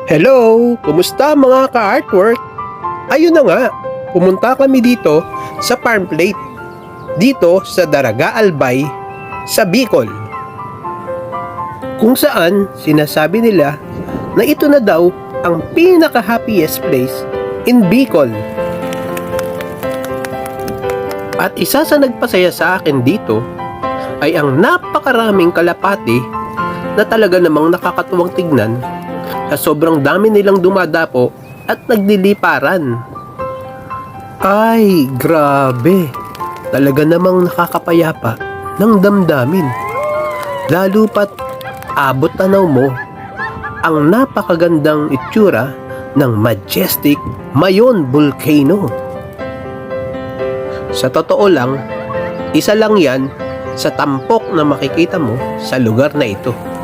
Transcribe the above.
Hello! Kumusta mga ka-artwork? Ayun na nga, pumunta kami dito sa farm plate. Dito sa Daraga Albay, sa Bicol. Kung saan sinasabi nila na ito na daw ang pinaka-happiest place in Bicol. At isa sa nagpasaya sa akin dito ay ang napakaraming kalapati na talaga namang nakakatuwang tignan sa sobrang dami nilang dumadapo at nagliliparan. Ay, grabe! Talaga namang nakakapayapa ng damdamin. Lalo pat abot tanaw mo ang napakagandang itsura ng majestic Mayon Volcano. Sa totoo lang, isa lang yan sa tampok na makikita mo sa lugar na ito.